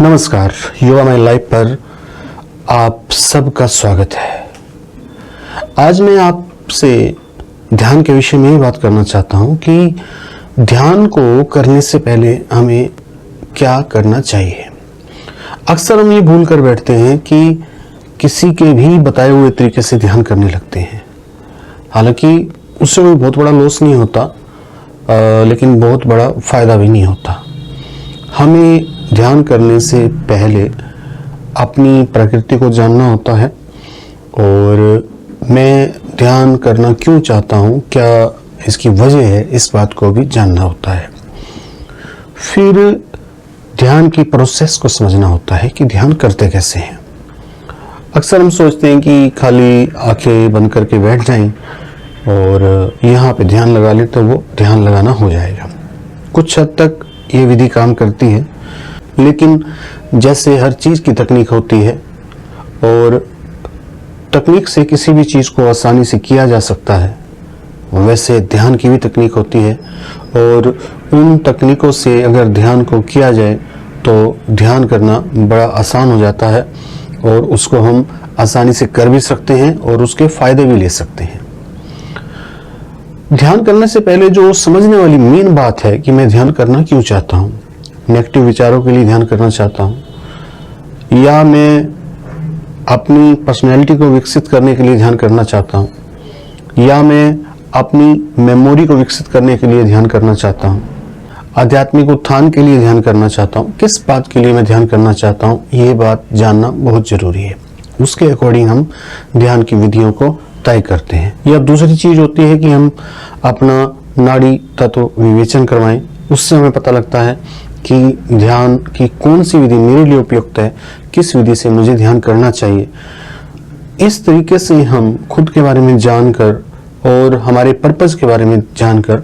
नमस्कार, yoga my life पर आप सबका स्वागत है। आज मैं आपसे ध्यान के विषय में ही बात करना चाहता हूं कि ध्यान को करने से पहले हमें क्या करना चाहिए। अक्सर हम ये भूल कर बैठते हैं कि किसी के भी बताए हुए तरीके से ध्यान करने लगते हैं। हालांकि उससे कोई बहुत बड़ा लॉस नहीं होता, लेकिन बहुत बड़ा फायदा भी नहीं होता। हमें ध्यान करने से पहले अपनी प्रकृति को जानना होता है और मैं ध्यान करना क्यों चाहता हूँ, क्या इसकी वजह है, इस बात को भी जानना होता है। फिर ध्यान की प्रोसेस को समझना होता है कि ध्यान करते कैसे हैं। अक्सर हम सोचते हैं कि खाली आंखें बंद करके बैठ जाएं और यहाँ पे ध्यान लगा लें तो वो ध्यान लगाना हो जाएगा। कुछ हद तक ये विधि काम करती है, लेकिन जैसे हर चीज़ की तकनीक होती है और तकनीक से किसी भी चीज़ को आसानी से किया जा सकता है, वैसे ध्यान की भी तकनीक होती है और उन तकनीकों से अगर ध्यान को किया जाए तो ध्यान करना बड़ा आसान हो जाता है और उसको हम आसानी से कर भी सकते हैं और उसके फ़ायदे भी ले सकते हैं। ध्यान करने से पहले जो समझने वाली मेन बात है कि मैं ध्यान करना क्यों चाहता हूँ। नेगेटिव विचारों के लिए ध्यान करना चाहता हूँ या मैं अपनी पर्सनैलिटी को विकसित करने के लिए ध्यान करना चाहता हूँ या मैं अपनी मेमोरी को विकसित करने के लिए ध्यान करना चाहता हूँ, आध्यात्मिक उत्थान के लिए ध्यान करना चाहता हूँ। किस बात के लिए मैं ध्यान करना चाहता हूँ, ये बात जानना बहुत ज़रूरी है। उसके अकॉर्डिंग हम ध्यान की विधियों को तय करते हैं। या दूसरी चीज़ होती है कि हम अपना नाड़ी तत्व विवेचन करवाएं। उससे हमें पता लगता है कि ध्यान की कौन सी विधि मेरे लिए उपयुक्त है, किस विधि से मुझे ध्यान करना चाहिए। इस तरीके से हम खुद के बारे में जानकर और हमारे पर्पस के बारे में जानकर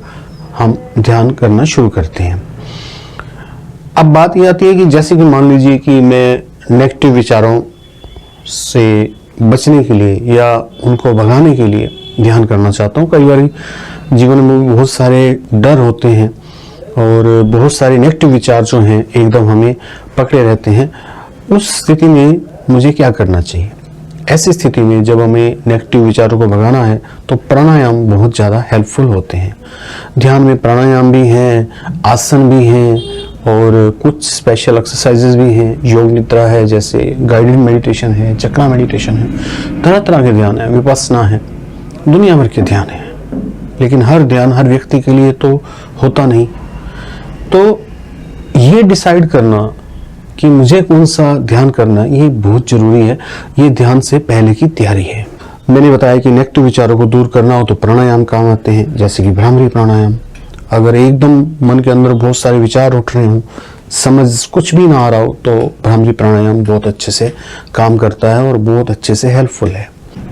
हम ध्यान करना शुरू करते हैं। अब बात यह आती है कि जैसे कि मान लीजिए कि मैं नेगेटिव विचारों से बचने के लिए या उनको भगाने के लिए ध्यान करना चाहता हूँ। कई बार जीवन में बहुत सारे डर होते हैं और बहुत सारे नेगेटिव विचार जो हैं एकदम हमें पकड़े रहते हैं। उस स्थिति में मुझे क्या करना चाहिए? ऐसी स्थिति में जब हमें नेगेटिव विचारों को भगाना है तो प्राणायाम बहुत ज़्यादा हेल्पफुल होते हैं। ध्यान में प्राणायाम भी हैं, आसन भी हैं और कुछ स्पेशल एक्सरसाइजेज भी हैं। योग निद्रा है, जैसे गाइडेड मेडिटेशन है, चक्रा मेडिटेशन है, तरह तरह के ध्यान है, विपस्सना है, दुनिया भर के ध्यान है। लेकिन हर ध्यान हर व्यक्ति के लिए तो होता नहीं। तो ये डिसाइड करना कि मुझे कौन सा ध्यान करना है, ये बहुत जरूरी है। ये ध्यान से पहले की तैयारी है। मैंने बताया कि नेगेटिव विचारों को दूर करना हो तो प्राणायाम काम आते हैं, जैसे कि भ्रामरी प्राणायाम। अगर एकदम मन के अंदर बहुत सारे विचार उठ रहे हों, समझ कुछ भी ना आ रहा हो, तो भ्रामरी प्राणायाम बहुत अच्छे से काम करता है और बहुत अच्छे से हेल्पफुल है।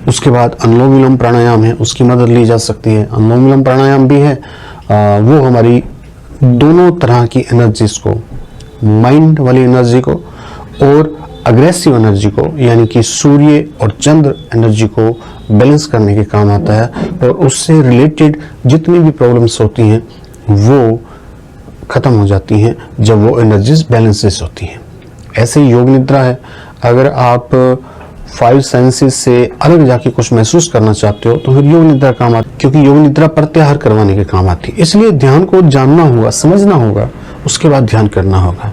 उसके बाद अनुलोम विलोम प्राणायाम है, उसकी मदद ली जा सकती है। अनुलोम विलोम प्राणायाम भी है, वो हमारी दोनों तरह की एनर्जीज को, माइंड वाली एनर्जी को और अग्रेसिव एनर्जी को, यानी कि सूर्य और चंद्र एनर्जी को बैलेंस करने के काम आता है और उससे रिलेटेड जितनी भी प्रॉब्लम्स होती हैं वो खत्म हो जाती हैं जब वो एनर्जीज बैलेंसेस होती हैं। ऐसे ही योग निद्रा है। अगर आप 5 सेंसेस से अलग जाके कुछ महसूस करना चाहते हो तो फिर योग निद्रा काम आती है, क्योंकि योग निद्रा प्रत्याहार करवाने के काम आती है। इसलिए ध्यान को जानना होगा, समझना होगा, उसके बाद ध्यान करना होगा।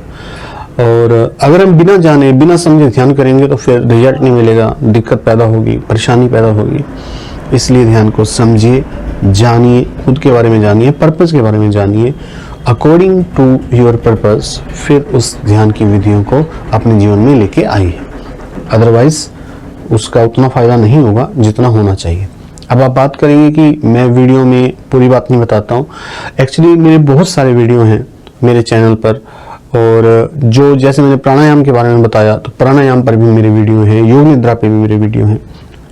और अगर हम बिना जाने बिना समझे ध्यान करेंगे तो फिर रिजल्ट नहीं मिलेगा, दिक्कत पैदा होगी, परेशानी पैदा होगी। इसलिए ध्यान को समझिए, जानिए, खुद के बारे में जानिए, पर्पस के बारे में जानिए, अकॉर्डिंग टू योर पर्पस फिर उस ध्यान की विधियों को अपने जीवन में लेके आइए। अदरवाइज उसका उतना फायदा नहीं होगा जितना होना चाहिए। अब आप बात करेंगे कि मैं वीडियो में पूरी बात नहीं बताता हूँ। एक्चुअली मेरे बहुत सारे वीडियो हैं मेरे चैनल पर, और जो जैसे मैंने प्राणायाम के बारे में बताया तो प्राणायाम पर भी मेरे वीडियो हैं, योग निद्रा पे भी मेरे वीडियो हैं।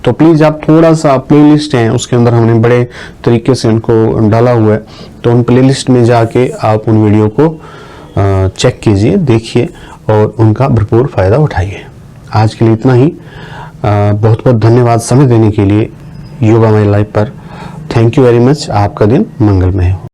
तो प्लीज़ आप थोड़ा सा प्लेलिस्ट है, उसके अंदर हमने बड़े तरीके से उनको डाला हुआ है, तो उन प्लेलिस्ट में जाके आप उन वीडियो को चेक कीजिए, देखिए और उनका भरपूर फ़ायदा उठाइए। आज के लिए इतना ही। बहुत बहुत धन्यवाद समय देने के लिए योगा माई लाइफ पर। Thank you very much. आपका दिन मंगलमय हो।